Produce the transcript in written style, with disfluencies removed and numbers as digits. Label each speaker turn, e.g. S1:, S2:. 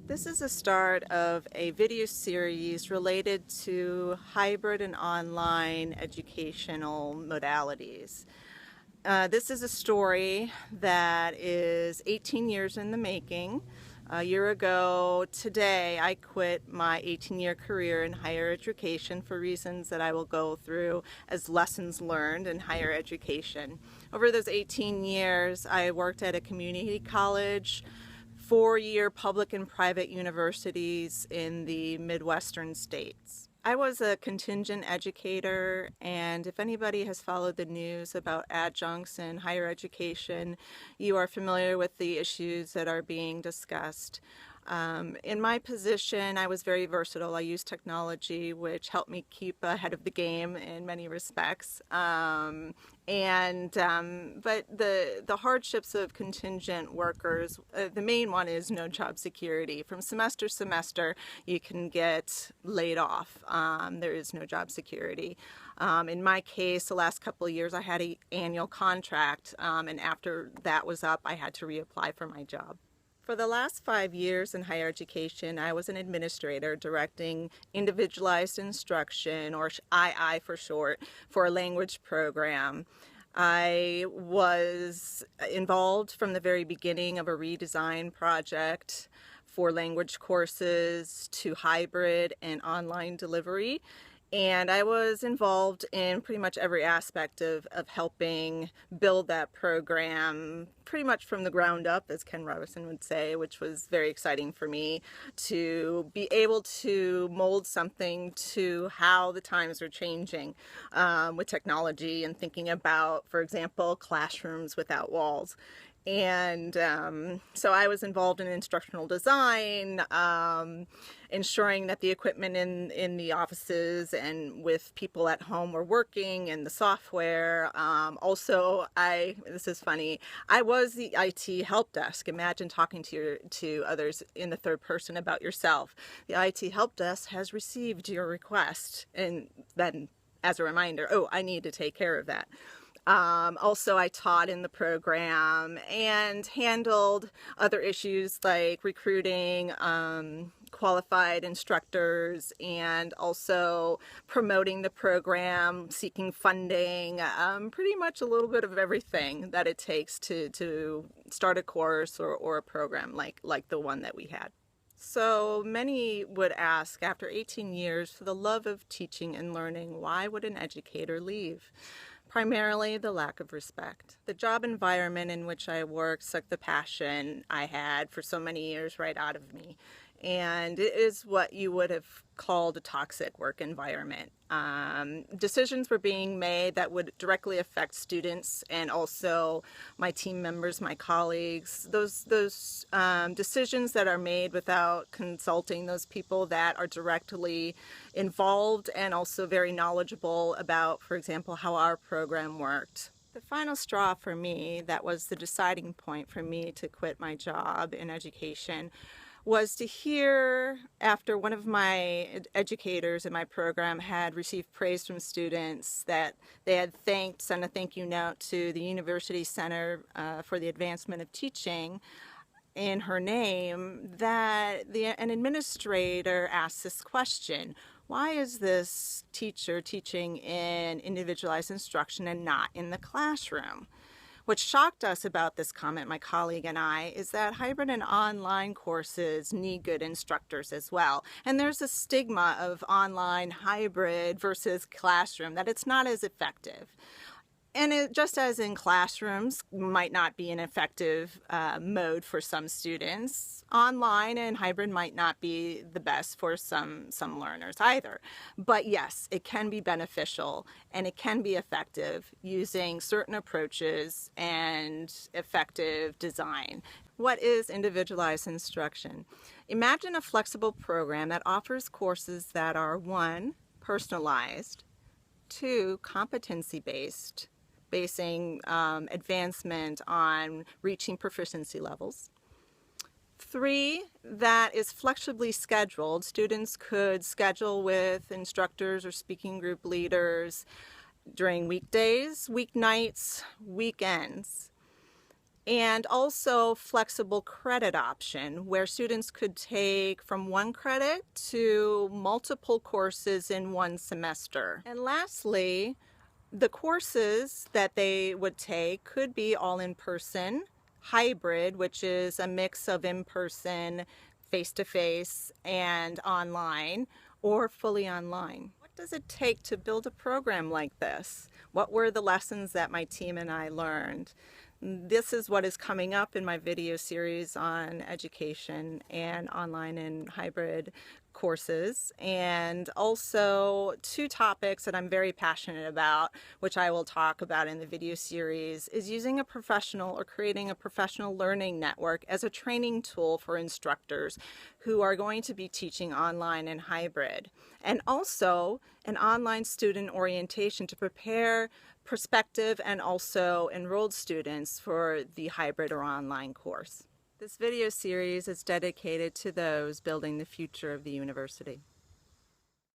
S1: This is the start of a video series related to hybrid and online educational modalities. This is a story that is 18 years in the making. A year ago today, I quit my 18-year career in higher education for reasons that I will go through as lessons learned in higher education. Over those 18 years, I worked at a community college, four-year public and private universities in the Midwestern states. I was a contingent educator, and if anybody has followed the news about adjuncts in higher education, you are familiar with the issues that are being discussed. In my position, I was very versatile. I used technology, which helped me keep ahead of the game in many respects. But the hardships of contingent workers, the main one is no job security. From semester to semester, you can get laid off. There is no job security. In my case, the last couple of years, I had an annual contract, and after that was up, I had to reapply for my job. For the last 5 years in higher education, I was an administrator directing individualized instruction, or II for short, for a language program. I was involved from the very beginning of a redesign project for language courses to hybrid and online delivery. And I was involved in pretty much every aspect of helping build that program pretty much from the ground up, as Ken Robinson would say, which was very exciting for me to be able to mold something to how the times are changing with technology and thinking about, for example, classrooms without walls. And so I was involved in instructional design, ensuring that the equipment in the offices and with people at home were working, and the software. Also, this is funny, I was the IT help desk. Imagine talking to others in the third person about yourself. The IT help desk has received your request, and then as a reminder, oh, I need to take care of that. Also, I taught in the program and handled other issues like recruiting qualified instructors, and also promoting the program, seeking funding, pretty much a little bit of everything that it takes to start a course or a program like the one that we had. So many would ask, after 18 years, for the love of teaching and learning, why would an educator leave? Primarily the lack of respect. The job environment in which I worked sucked the passion I had for so many years right out of me. And it is what you would have called a toxic work environment. Decisions were being made that would directly affect students and also my team members, my colleagues. Those decisions that are made without consulting those people that are directly involved and also very knowledgeable about, for example, how our program worked. The final straw for me, that was the deciding point for me to quit my job in education, was to hear, after one of my educators in my program had received praise from students, that they had sent a thank you note to the University Center for the Advancement of Teaching in her name, that an administrator asked this question: why is this teacher teaching in individualized instruction and not in the classroom? What shocked us about this comment, my colleague and I, is that hybrid and online courses need good instructors as well. And there's a stigma of online hybrid versus classroom, that it's not as effective. And just as in classrooms might not be an effective mode for some students, online and hybrid might not be the best for some learners either. But yes, it can be beneficial and it can be effective using certain approaches and effective design. What is individualized instruction? Imagine a flexible program that offers courses that are 1, personalized, 2, competency-based, basing advancement on reaching proficiency levels. 3, that is flexibly scheduled. Students could schedule with instructors or speaking group leaders during weekdays, weeknights, weekends. and also flexible credit option where students could take from 1 credit to multiple courses in 1 semester. And lastly, the courses that they would take could be all in person, hybrid, which is a mix of in person, face to face, and online, or fully online. What does it take to build a program like this? What were the lessons that my team and I learned? This is what is coming up in my video series on education and online and hybrid courses, and also 2 topics that I'm very passionate about, which I will talk about in the video series, is using a professional or creating a professional learning network as a training tool for instructors who are going to be teaching online and hybrid, and also an online student orientation to prepare prospective and also enrolled students for the hybrid or online course. This video series is dedicated to those building the future of the university.